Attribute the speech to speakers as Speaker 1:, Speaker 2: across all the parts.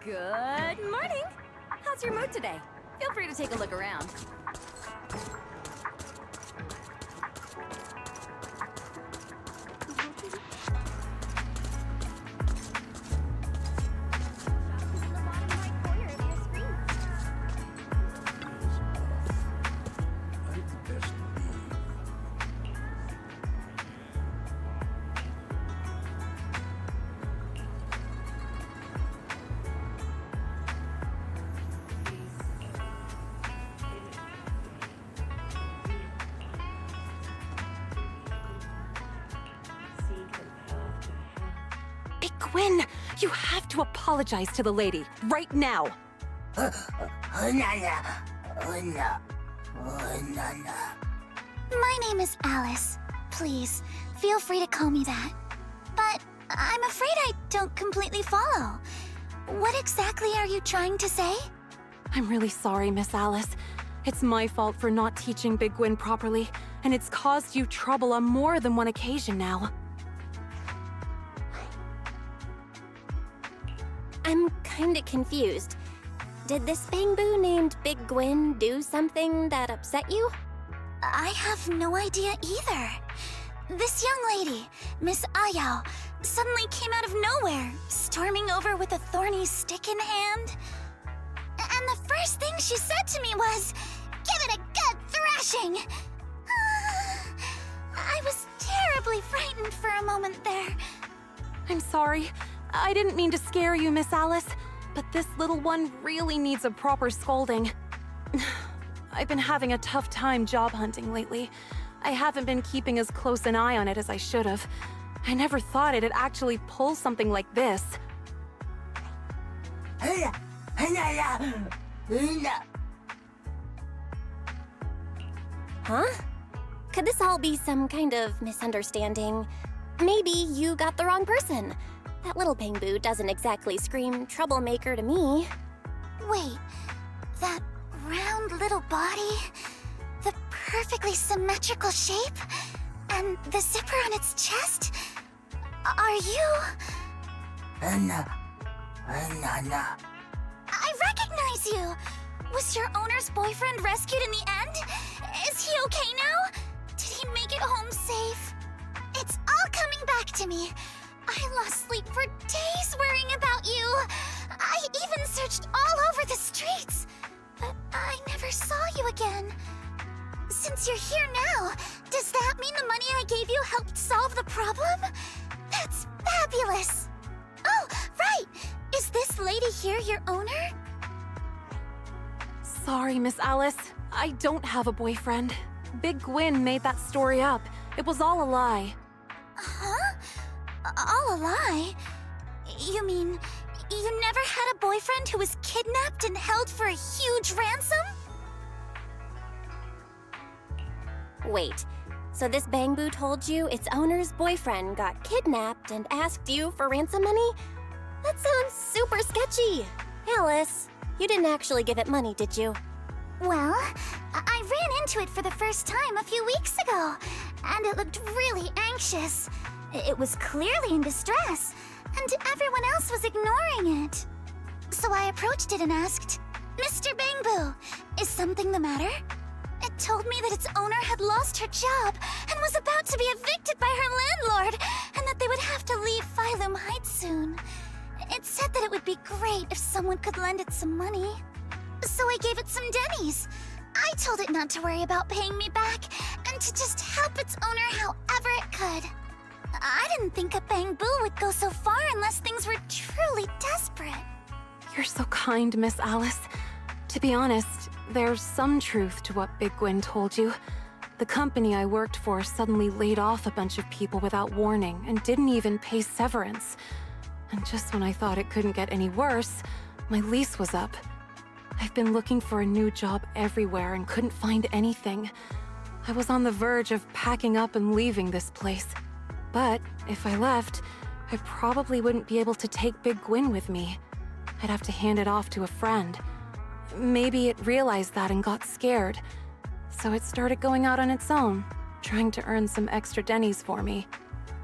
Speaker 1: Good morning! How's your mood today? Feel free to take a look around.
Speaker 2: Gwen, you have to apologize to the lady, right now.
Speaker 3: My name is Alice. Please, feel free to call me that. But I'm afraid I don't completely follow. What exactly are you trying to say?
Speaker 2: I'm really sorry, Miss Alice. It's my fault for not teaching Big Gwen properly, and it's caused you trouble on more than one occasion now.
Speaker 4: I'm kinda confused. Did this Bangbu named Big Gwen do something that upset you?
Speaker 3: I have no idea either. This young lady, Miss Ayao, suddenly came out of nowhere, storming over with a thorny stick in hand. And the first thing she said to me was, "Give it a good thrashing!" I was terribly frightened for a moment there.
Speaker 2: I'm sorry. I didn't mean to scare you, Miss Alice, but this little one really needs a proper scolding. I've been having a tough time job hunting lately. I haven't been keeping as close an eye on it as I should have. I never thought it'd actually pull something like this.
Speaker 4: Huh? Could this all be some kind of misunderstanding? Maybe you got the wrong person. That little Bangbu doesn't exactly scream troublemaker to me.
Speaker 3: Wait, that round little body, the perfectly symmetrical shape, and the zipper on its chest? Are you... I recognize you! Was your owner's boyfriend rescued in the end? Is he okay now? Did he make it home safe? It's all coming back to me. I lost sleep for days worrying about you. I even searched all over the streets, but I never saw you again. Since you're here now, does that mean the money I gave you helped solve the problem? That's fabulous! Oh, right! Is this lady here your owner?
Speaker 2: Sorry, Miss Alice. I don't have a boyfriend. Big Gwen made that story up. It was all a lie.
Speaker 3: Huh? All a lie? You mean you never had a boyfriend who was kidnapped and held for a huge ransom?
Speaker 4: Wait, so this Bangbu told you its owner's boyfriend got kidnapped and asked you for ransom money? That sounds super sketchy. Alice, you didn't actually give it money, did you?
Speaker 3: Well, I ran into it for the first time a few weeks ago, and it looked really anxious. It was clearly in distress, and everyone else was ignoring it. So I approached it and asked, "Mr. Bangbu, is something the matter?" It told me that its owner had lost her job and was about to be evicted by her landlord, and that they would have to leave Phylum Heights soon. It said that it would be great if someone could lend it some money. So I gave it some dennies. I told it not to worry about paying me back, and to just help its owner however it could. I didn't think a Bangbu would go so far unless things were truly desperate.
Speaker 2: You're so kind, Miss Alice. To be honest, there's some truth to what Big Gwen told you. The company I worked for suddenly laid off a bunch of people without warning and didn't even pay severance. And just when I thought it couldn't get any worse, my lease was up. I've been looking for a new job everywhere and couldn't find anything. I was on the verge of packing up and leaving this place. But if I left, I probably wouldn't be able to take Big Gwen with me. I'd have to hand it off to a friend. Maybe it realized that and got scared. So it started going out on its own, trying to earn some extra dennies for me.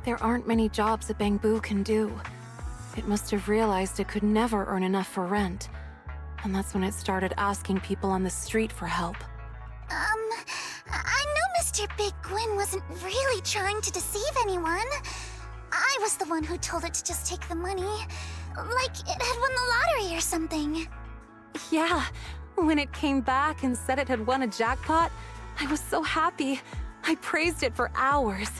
Speaker 2: There aren't many jobs a Bangbu can do. It must have realized it could never earn enough for rent. And that's when it started asking people on the street for help.
Speaker 3: I know Mr. Big Gwyn wasn't really trying to deceive anyone. I was the one who told it to just take the money. Like it had won the lottery or something.
Speaker 2: Yeah, when it came back and said it had won a jackpot, I was so happy. I praised it for hours.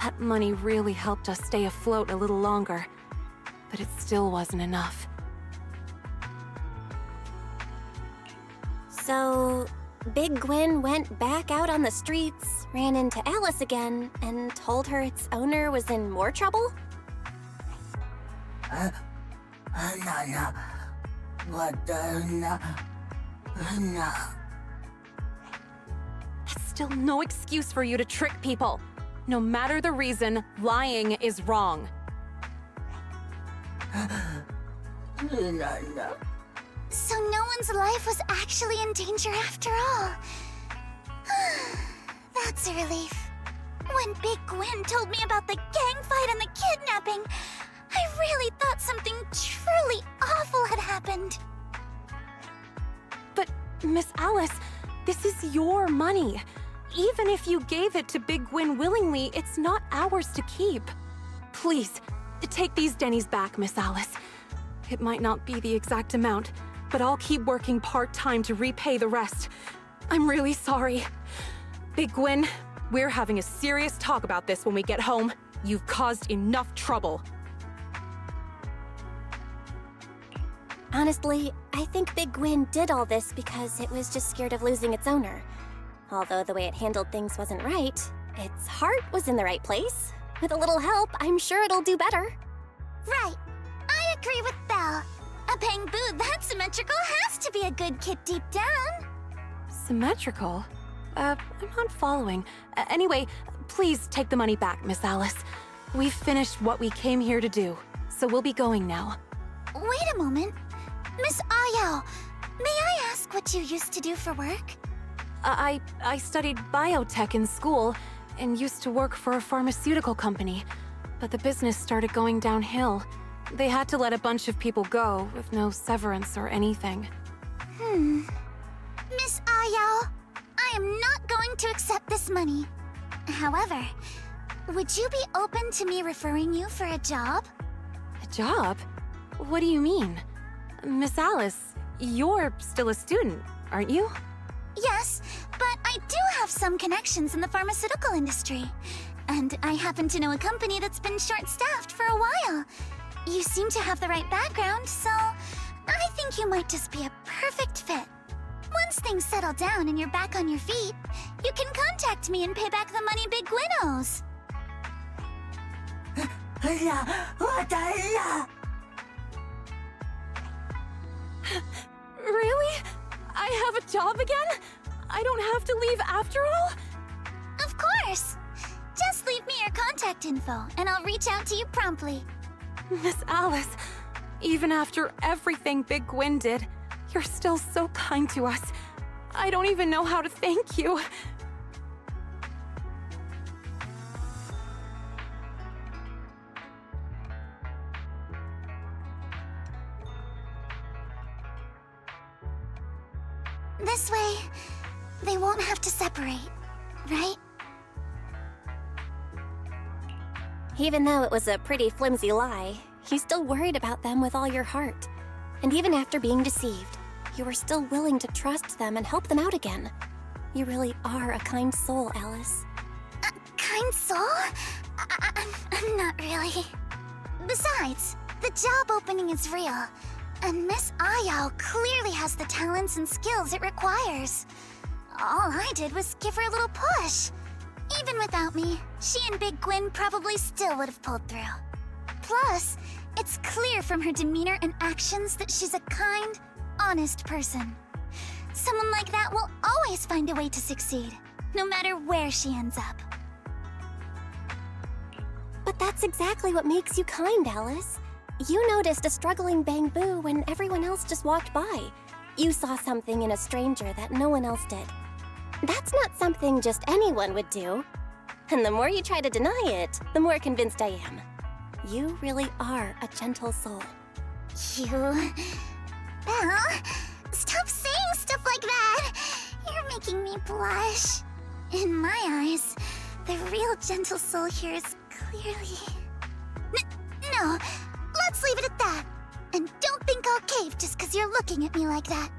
Speaker 2: That money really helped us stay afloat a little longer. But it still wasn't enough.
Speaker 4: So, Big Gwyn went back out on the streets, ran into Alice again, and told her its owner was in more trouble?
Speaker 2: It's still no excuse for you to trick people. No matter the reason, lying is wrong.
Speaker 3: So no one's life was actually in danger after all. That's a relief. When Big Gwyn told me about the gang fight and the kidnapping, I really thought something truly awful had happened.
Speaker 2: But, Miss Alice, this is your money. Even if you gave it to Big Gwyn willingly, it's not ours to keep. Please, take these Denny's back, Miss Alice. It might not be the exact amount, but I'll keep working part-time to repay the rest. I'm really sorry. Big Gwyn, we're having a serious talk about this when we get home. You've caused enough trouble.
Speaker 4: Honestly, I think Big Gwyn did all this because it was just scared of losing its owner. Although the way it handled things wasn't right, its heart was in the right place. With a little help, I'm sure it'll do better.
Speaker 3: Right. I agree with Belle. A Bangbu that symmetrical has to be a good kid deep down.
Speaker 2: Symmetrical? I'm not following. Anyway, please take the money back, Miss Alice. We've finished what we came here to do, so we'll be going now.
Speaker 3: Wait a moment. Miss Ayao, may I ask what you used to do for work?
Speaker 2: I studied biotech in school and used to work for a pharmaceutical company, but the business started going downhill. They had to let a bunch of people go with no severance or anything.
Speaker 3: Miss Ayao, I am not going to accept this money. However, would you be open to me referring you for a job?
Speaker 2: A job? What do you mean? Miss Alice, you're still a student, aren't you?
Speaker 3: Yes, but I do have some connections in the pharmaceutical industry. And I happen to know a company that's been short-staffed for a while. You seem to have the right background, so I think you might just be a perfect fit. Once things settle down and you're back on your feet, you can contact me and pay back the money Big Gwyn owes.
Speaker 2: Really? I have a job again? I don't have to leave after all?
Speaker 3: Of course! Just leave me your contact info, and I'll reach out to you promptly.
Speaker 2: Miss Alice, even after everything Big Gwyn did, you're still so kind to us. I don't even know how to thank you.
Speaker 3: This way, they won't have to separate, right?
Speaker 4: Even though it was a pretty flimsy lie, you still worried about them with all your heart. And even after being deceived, you were still willing to trust them and help them out again. You really are a kind soul, Alice.
Speaker 3: A kind soul? I'm not really. Besides, the job opening is real. And Miss Ayao clearly has the talents and skills it requires. All I did was give her a little push. Even without me, she and Big Gwyn probably still would have pulled through. Plus, it's clear from her demeanor and actions that she's a kind, honest person. Someone like that will always find a way to succeed, no matter where she ends up.
Speaker 4: But that's exactly what makes you kind, Alice. You noticed a struggling Bangbu when everyone else just walked by. You saw something in a stranger that no one else did. That's not something just anyone would do. And the more you try to deny it, the more convinced I am. You really are a gentle soul.
Speaker 3: You... Belle, stop saying stuff like that! You're making me blush. In my eyes, the real gentle soul here is clearly... No, let's leave it at that. And don't think I'll cave just because you're looking at me like that.